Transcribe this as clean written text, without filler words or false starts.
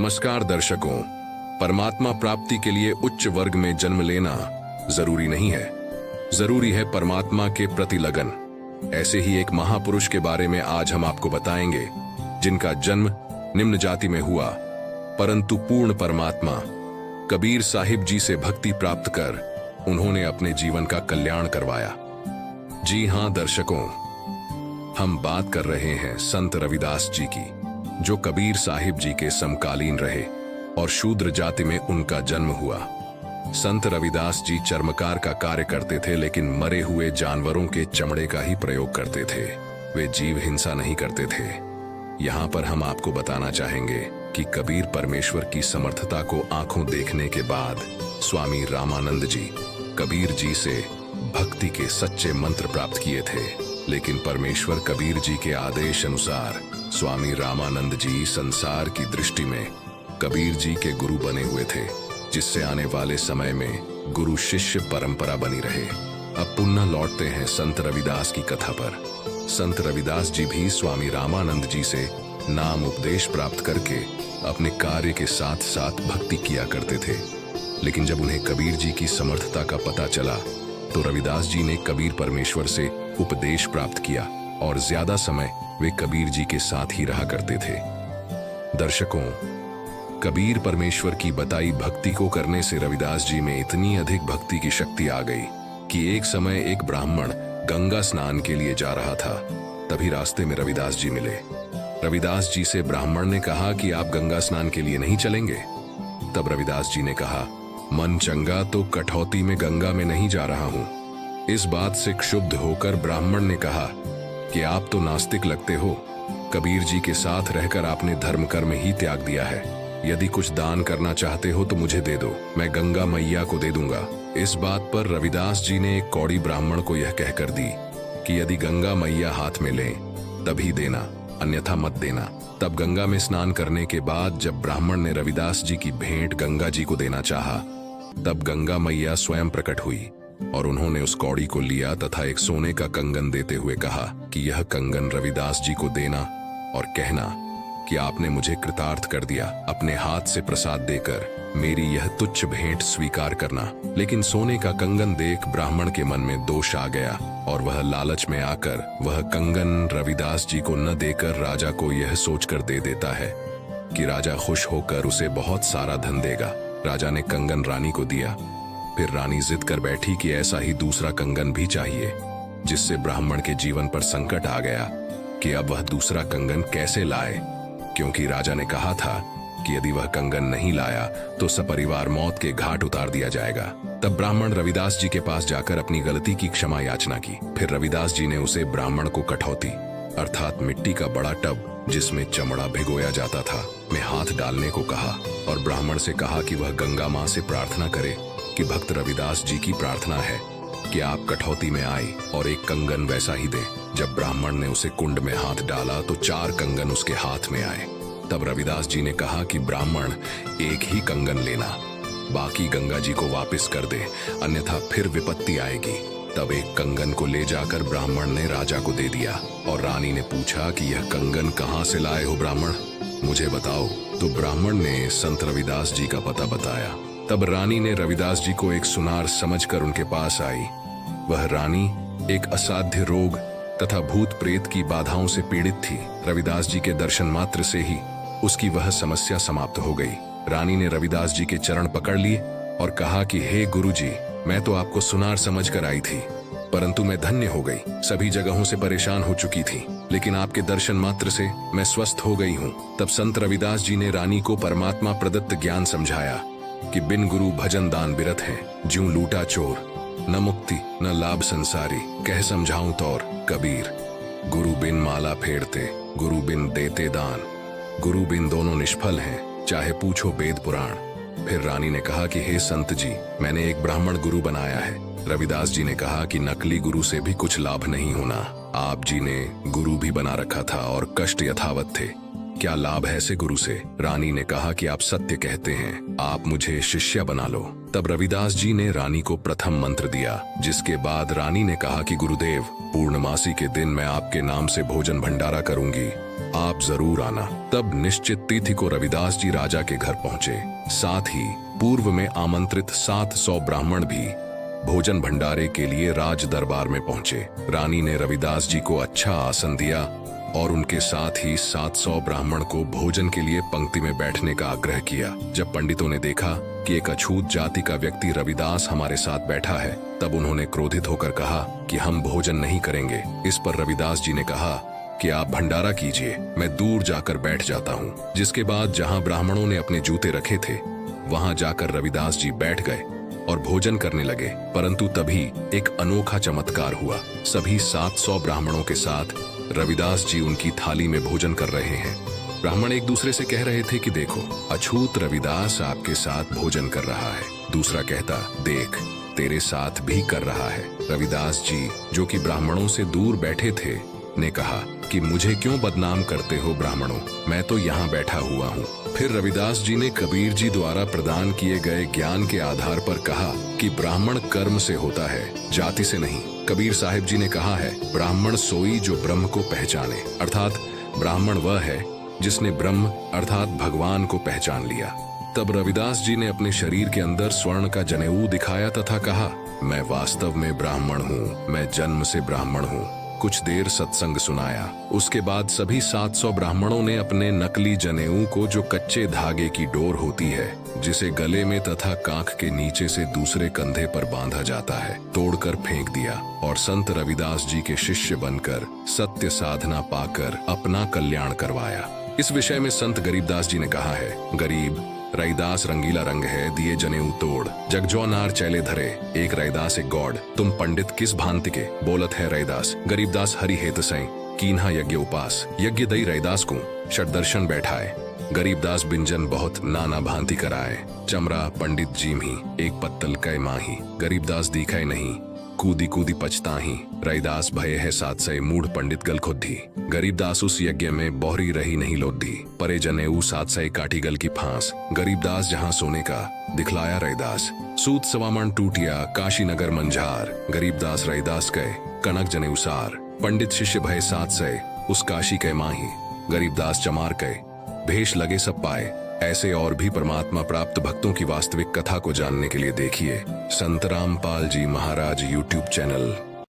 नमस्कार दर्शकों। परमात्मा प्राप्ति के लिए उच्च वर्ग में जन्म लेना जरूरी नहीं है, जरूरी है परमात्मा के प्रति लगन। ऐसे ही एक महापुरुष के बारे में आज हम आपको बताएंगे, जिनका जन्म निम्न जाति में हुआ, परंतु पूर्ण परमात्मा कबीर साहिब जी से भक्ति प्राप्त कर उन्होंने अपने जीवन का कल्याण करवाया। जी हां दर्शकों, हम बात कर रहे हैं संत रविदास जी की, जो कबीर साहिब जी के समकालीन रहे और शूद्र जाति में उनका जन्म हुआ। संत रविदास जी चर्मकार का कार्य करते थे, लेकिन मरे हुए जानवरों के चमड़े का ही प्रयोग करते थे। वे जीव हिंसा नहीं करते थे। यहाँ पर हम आपको बताना चाहेंगे कि कबीर परमेश्वर की समर्थता को आंखों देखने के बाद स्वामी रामानंद जी कबीर जी से भक्ति के सच्चे मंत्र प्राप्त किए थे। लेकिन परमेश्वर कबीर जी के आदेश अनुसार स्वामी रामानंद जी संसार की दृष्टि में कबीर जी के गुरु बने हुए थे, जिससे आने वाले समय में गुरु शिष्य परंपरा बनी रहे। अब पुनः लौटते हैं संत रविदास की कथा पर। संत रविदास जी भी स्वामी रामानंद जी से नाम उपदेश प्राप्त करके अपने कार्य के साथ साथ भक्ति किया करते थे। लेकिन जब उन्हें कबीर जी की समर्थता का पता चला तो रविदास जी ने कबीर परमेश्वर से उपदेश प्राप्त किया और ज्यादा समय वे कबीर जी के साथ ही रहा करते थे। दर्शकों, कबीर परमेश्वर की बताई भक्ति को करने से रविदास जी में इतनी अधिक भक्ति की शक्ति आ गई कि एक समय एक ब्राह्मण गंगा स्नान के लिए जा रहा था। तभी रास्ते में रविदास जी मिले। रविदास जी से ब्राह्मण ने कहा कि आप गंगा स्नान के लिए नहीं चलेंगे? तब रविदास जी ने कहा, मन चंगा तो कठौती में गंगा में नहीं जा रहा हूं। इस बात से क्षुब्ध होकर ब्राह्मण ने कहा कि आप तो नास्तिक लगते हो। कबीर जी के साथ रहकर आपने धर्म कर्म ही त्याग दिया है। यदि कुछ दान करना चाहते हो तो मुझे दे दो, मैं गंगा मैया को दे दूंगा। इस बात पर रविदास जी ने एक कौड़ी ब्राह्मण को यह कहकर दी कि यदि गंगा मैया हाथ में लें तभी देना, अन्यथा मत देना। तब गंगा में स्नान करने के बाद जब ब्राह्मण ने रविदास जी की भेंट गंगा जी को देना चाहा, तब गंगा मैया स्वयं प्रकट हुई और उन्होंने उस कौड़ी को लिया तथा एक सोने का कंगन देते हुए कहा कि यह कंगन रविदास जी को देना और कहना कि आपने मुझे कृतार्थ कर दिया। अपने हाथ से प्रसाद देकर मेरी यह तुच्छ भेंट स्वीकार करना। लेकिन सोने का कंगन देख ब्राह्मण के मन में दोष आ गया और वह लालच में आकर वह कंगन रविदास जी को न देकर राजा को यह सोचकर दे देता है कि राजा खुश होकर उसे बहुत सारा धन देगा। राजा ने कंगन रानी को दिया। फिर रानी जिद कर बैठी कि ऐसा ही दूसरा कंगन भी चाहिए, जिससे ब्राह्मण के जीवन पर संकट आ गया कि अब वह दूसरा कंगन कैसे लाए, क्योंकि राजा ने कहा था कि यदि वह कंगन नहीं लाया तो सपरिवार मौत के घाट उतार दिया जाएगा। तब ब्राह्मण रविदास जी के पास जाकर अपनी गलती की क्षमा याचना की। फिर रविदास जी ने उसे ब्राह्मण को कठौती अर्थात मिट्टी का बड़ा टब जिसमें चमड़ा भिगोया जाता था में हाथ डालने को कहा और ब्राह्मण से कहा कि वह गंगा मां से प्रार्थना करे कि भक्त रविदास जी की प्रार्थना है कि आप कठौती में आए और एक कंगन वैसा ही दे। जब ब्राह्मण ने उसे कुंड में हाथ डाला तो 4 कंगन उसके हाथ में आए। तब रविदास जी ने कहा कि ब्राह्मण एक ही कंगन लेना, बाकी गंगा जी को वापस कर दे, अन्यथा फिर विपत्ति आएगी। तब एक कंगन को ले जाकर ब्राह्मण ने राजा को दे दिया और रानी ने पूछा कि यह कंगन कहाँ से लाए हो ब्राह्मण, मुझे बताओ। तो ब्राह्मण ने संत रविदास जी का पता बताया। तब रानी ने रविदास जी को एक सुनार समझकर उनके पास आई। वह रानी एक असाध्य रोग तथा भूत प्रेत की बाधाओं से पीड़ित थी। रविदास जी के दर्शन मात्र से ही उसकी वह समस्या समाप्त हो गई। रानी ने रविदास जी के चरण पकड़ लिए और कहा कि हे गुरुजी, मैं तो आपको सुनार समझकर आई थी, परंतु मैं धन्य हो गई। सभी जगहों से परेशान हो चुकी थी, लेकिन आपके दर्शन मात्र से मैं स्वस्थ हो गई हूँ। तब संत रविदास जी ने रानी को परमात्मा प्रदत्त ज्ञान समझाया कि बिन गुरु भजन दान बिरत है, ज्यों लूटा चोर, न मुक्ति न लाभ संसारी, कह समझाऊं तौर कबीर। गुरु बिन माला फेरते, गुरु बिन देते दान, गुरु बिन दोनों निष्फल हैं, चाहे पूछो वेद पुराण। फिर रानी ने कहा कि हे संत जी, मैंने एक ब्राह्मण गुरु बनाया है। रविदास जी ने कहा कि नकली गुरु से भी कुछ लाभ नहीं होना। आप जी ने गुरु भी बना रखा था और कष्ट यथावत थे, क्या लाभ है ऐसे गुरु से? रानी ने कहा कि आप सत्य कहते हैं, आप मुझे शिष्य बना लो। तब रविदास जी ने रानी को प्रथम मंत्र दिया, जिसके बाद रानी ने कहा कि गुरुदेव, पूर्णमासी के दिन मैं आपके नाम से भोजन भंडारा करूंगी आप जरूर आना। तब निश्चित तिथि को रविदास जी राजा के घर पहुंचे। साथ ही पूर्व में आमंत्रित 700 ब्राह्मण भी भोजन भंडारे के लिए राज दरबार में पहुंचे। रानी ने रविदास जी को अच्छा आसन दिया और उनके साथ ही 700 ब्राह्मण को भोजन के लिए पंक्ति में बैठने का आग्रह किया। जब पंडितों ने देखा कि एक अछूत जाति का व्यक्ति रविदास हमारे साथ बैठा है, तब उन्होंने क्रोधित होकर कहा कि हम भोजन नहीं करेंगे। इस पर रविदास जी ने कहा कि आप भंडारा कीजिए, मैं दूर जाकर बैठ जाता हूँ। जिसके बाद जहाँ ब्राह्मणों ने अपने जूते रखे थे, वहां जाकर रविदास जी बैठ गए और भोजन करने लगे। परंतु तभी एक अनोखा चमत्कार हुआ। सभी 700 ब्राह्मणों के साथ रविदास जी उनकी थाली में भोजन कर रहे हैं। ब्राह्मण एक दूसरे से कह रहे थे कि देखो, अछूत रविदास आपके साथ भोजन कर रहा है। दूसरा कहता, देख, तेरे साथ भी कर रहा है। रविदास जी, जो कि ब्राह्मणों से दूर बैठे थे, ने कहा कि मुझे क्यों बदनाम करते हो ब्राह्मणों, मैं तो यहाँ बैठा हुआ हूँ। फिर रविदास जी ने कबीर जी द्वारा प्रदान किए गए ज्ञान के आधार पर कहा कि ब्राह्मण कर्म से होता है, जाति से नहीं। कबीर साहिब जी ने कहा है, ब्राह्मण सोई जो ब्रह्म को पहचाने, अर्थात ब्राह्मण वह है जिसने ब्रह्म अर्थात भगवान को पहचान लिया। तब रविदास जी ने अपने शरीर के अंदर स्वर्ण का जनेऊ दिखाया तथा कहा, मैं वास्तव में ब्राह्मण हूँ, मैं जन्म से ब्राह्मण हूँ। कुछ देर सत्संग सुनाया। उसके बाद सभी 700 ब्राह्मणों ने अपने नकली जनेऊ को, जो कच्चे धागे की डोर होती है, जिसे गले में तथा कांख के नीचे से दूसरे कंधे पर बांधा जाता है, तोड़कर फेंक दिया और संत रविदास जी के शिष्य बनकर सत्य साधना पाकर अपना कल्याण करवाया। इस विषय में संत गरीबदास जी ने कहा है, गरीब रैदास रंगीला रंग है, दिए जनेऊ तोड़, जगजो नार चैले धरे, एक रैदास एक गौड़, तुम पंडित किस भांति के, बोलत है रैदास। गरीबदास हरि हेत सई, कीन्हा यज्ञ उपास, यज्ञ दई रैदास को, षट दर्शन बैठाए। गरीबदास बिंजन बहुत नाना भांति कराए, चमरा पंडित जी ही, एक पत्तल कै माही, गरीबदास दिखाए नहीं, कूदी कूदी पछताही, रैदास भय है सात सय, मूढ़ पंडित गल खुद्दी। गरीबदास उस यज्ञ में बोहरी रही नहीं लोधी, परे जनेऊ 7 सय काटी गल की फांस। गरीबदास जहां सोने का दिखलाया रैदास, सूत सवामण टूटिया काशी नगर मंझार। गरीबदास रैदास कहे कनक जनेऊ सार, पंडित शिष्य भय 7 सय, उस काशी के माही। गरीबदास चमार कहे भेष लगे सब पाए। ऐसे और भी परमात्मा प्राप्त भक्तों की वास्तविक कथा को जानने के लिए देखिए संत रामपाल जी महाराज यूट्यूब चैनल।